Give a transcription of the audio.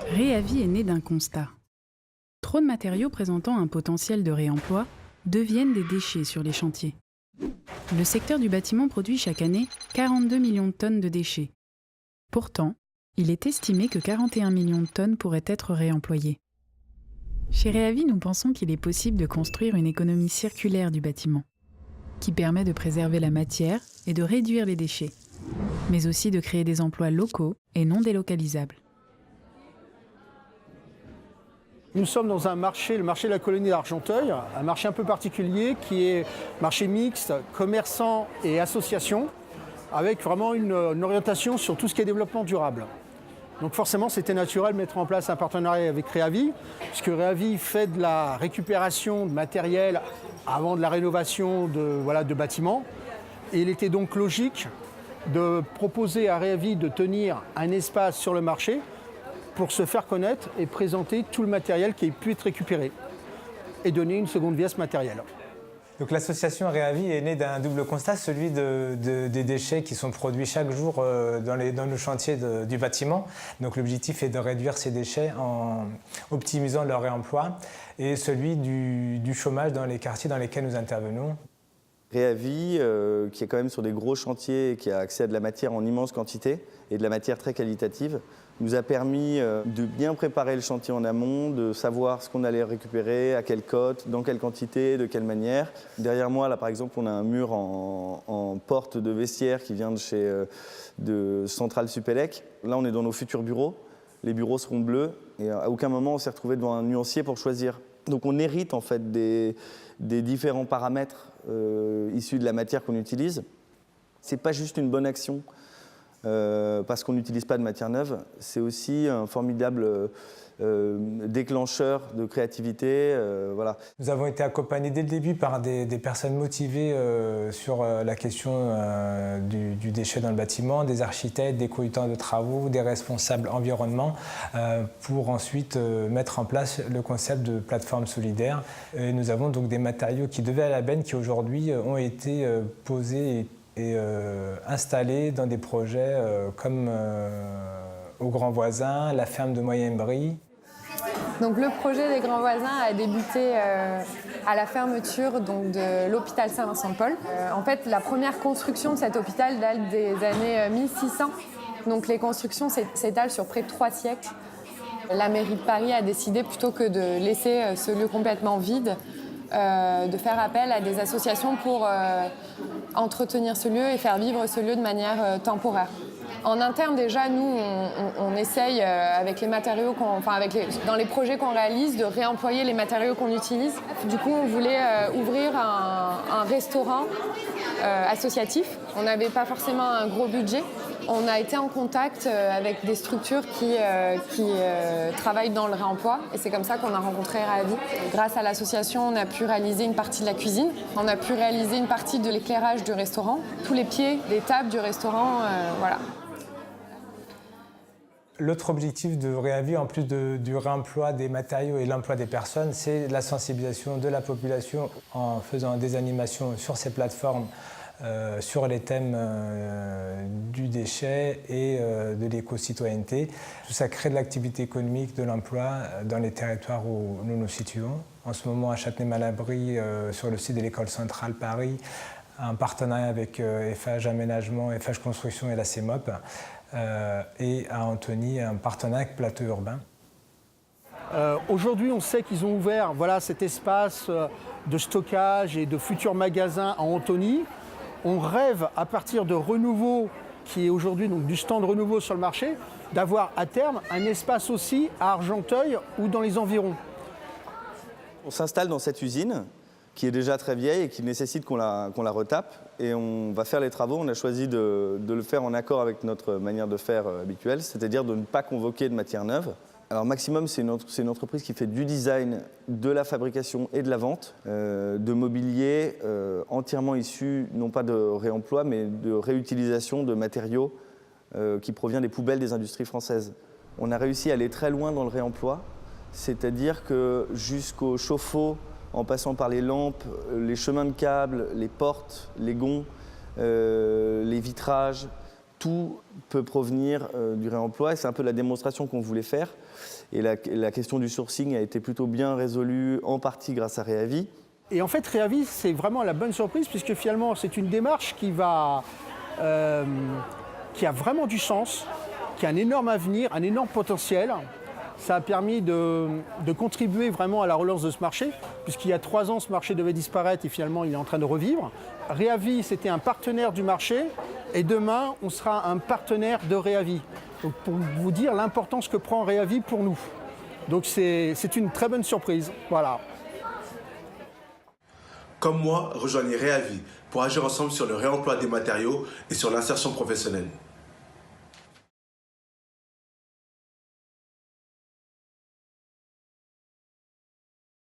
Réavi est né d'un constat. Trop de matériaux présentant un potentiel de réemploi deviennent des déchets sur les chantiers. Le secteur du bâtiment produit chaque année 42 millions de tonnes de déchets. Pourtant, il est estimé que 41 millions de tonnes pourraient être réemployées. Chez Réavi, nous pensons qu'il est possible de construire une économie circulaire du bâtiment, qui permet de préserver la matière et de réduire les déchets, mais aussi de créer des emplois locaux et non délocalisables. Nous sommes dans un marché, le marché de la colonie d'Argenteuil, un marché un peu particulier qui est marché mixte, commerçants et associations, avec vraiment une orientation sur tout ce qui est développement durable. Donc forcément, c'était naturel de mettre en place un partenariat avec Réavi, puisque Réavi fait de la récupération de matériel avant de la rénovation de bâtiments. Et il était donc logique de proposer à Réavi de tenir un espace sur le marché pour se faire connaître et présenter tout le matériel qui a pu être récupéré et donner une seconde vie à ce matériel. Donc l'association Réavi est née d'un double constat, celui des déchets qui sont produits chaque jour dans le chantier du bâtiment. Donc l'objectif est de réduire ces déchets en optimisant leur réemploi, et celui du chômage dans les quartiers dans lesquels nous intervenons. Réavi, qui est quand même sur des gros chantiers et qui a accès à de la matière en immense quantité et de la matière très qualitative, nous a permis de bien préparer le chantier en amont, de savoir ce qu'on allait récupérer, à quelle cote, dans quelle quantité, de quelle manière. Derrière moi, là par exemple, on a un mur en porte de vestiaire qui vient de Centrale Supélec. Là, on est dans nos futurs bureaux. Les bureaux seront bleus et à aucun moment on s'est retrouvé devant un nuancier pour choisir. Donc on hérite en fait des différents paramètres issus de la matière qu'on utilise. Ce n'est pas juste une bonne action parce qu'on n'utilise pas de matière neuve, c'est aussi un formidable déclencheur de créativité. Voilà. Nous avons été accompagnés dès le début par des personnes motivées sur la question du déchet dans le bâtiment, des architectes, des conducteurs de travaux, des responsables environnement, pour ensuite mettre en place le concept de plateforme solidaire. Et nous avons donc des matériaux qui devaient à la benne qui aujourd'hui ont été posés et installés dans des projets comme au Grand Voisin, la ferme de Moyen-Brie. Donc le projet des Grands Voisins a débuté à la fermeture donc, de l'hôpital Saint-Vincent-de-Paul. En fait, la première construction de cet hôpital date des années 1600. Donc les constructions s'étalent sur près de 3 siècles. La mairie de Paris a décidé, plutôt que de laisser ce lieu complètement vide, de faire appel à des associations pour entretenir ce lieu et faire vivre ce lieu de manière temporaire. En interne, déjà, nous, on essaye, avec les matériaux dans les projets qu'on réalise, de réemployer les matériaux qu'on utilise. Du coup, on voulait ouvrir un restaurant associatif. On n'avait pas forcément un gros budget. On a été en contact avec des structures qui travaillent dans le réemploi. Et c'est comme ça qu'on a rencontré Réavi. Grâce à l'association, on a pu réaliser une partie de la cuisine. On a pu réaliser une partie de l'éclairage du restaurant. Tous les pieds, les tables du restaurant, voilà. L'autre objectif de Réavi, en plus du réemploi des matériaux et l'emploi des personnes, c'est la sensibilisation de la population en faisant des animations sur ces plateformes sur les thèmes du déchet et de l'éco-citoyenneté. Tout ça crée de l'activité économique, de l'emploi dans les territoires où nous nous situons. En ce moment, à Châtenay-Malabry, sur le site de l'École centrale Paris, un partenariat avec FH Aménagement, FH Construction et la CEMOP. Et à Antony, un partenariat avec Plateau Urbain. Aujourd'hui, on sait qu'ils ont ouvert cet espace de stockage et de futurs magasins à Antony. On rêve, à partir de Renouveau, qui est aujourd'hui donc du stand Renouveau sur le marché, d'avoir à terme un espace aussi à Argenteuil ou dans les environs. On s'installe dans cette usine qui est déjà très vieille et qui nécessite qu'on la retape. Et on va faire les travaux. On a choisi de le faire en accord avec notre manière de faire habituelle, c'est-à-dire de ne pas convoquer de matière neuve. Alors Maximum, c'est une entreprise qui fait du design, de la fabrication et de la vente, de mobilier entièrement issu, non pas de réemploi, mais de réutilisation de matériaux qui provient des poubelles des industries françaises. On a réussi à aller très loin dans le réemploi, c'est-à-dire que jusqu'au chauffe-eau, en passant par les lampes, les chemins de câbles, les portes, les gonds, les vitrages, tout peut provenir du réemploi. C'est un peu la démonstration qu'on voulait faire. Et la question du sourcing a été plutôt bien résolue, en partie grâce à Réavi. Et en fait, Réavi, c'est vraiment la bonne surprise, puisque finalement, c'est une démarche qui a vraiment du sens, qui a un énorme avenir, un énorme potentiel. Ça a permis de contribuer vraiment à la relance de ce marché, puisqu'il y a 3 ans, ce marché devait disparaître et finalement, il est en train de revivre. Réavi, c'était un partenaire du marché et demain, on sera un partenaire de Réavi. Donc, pour vous dire l'importance que prend Réavi pour nous. Donc, c'est une très bonne surprise. Voilà. Comme moi, rejoignez Réavi pour agir ensemble sur le réemploi des matériaux et sur l'insertion professionnelle.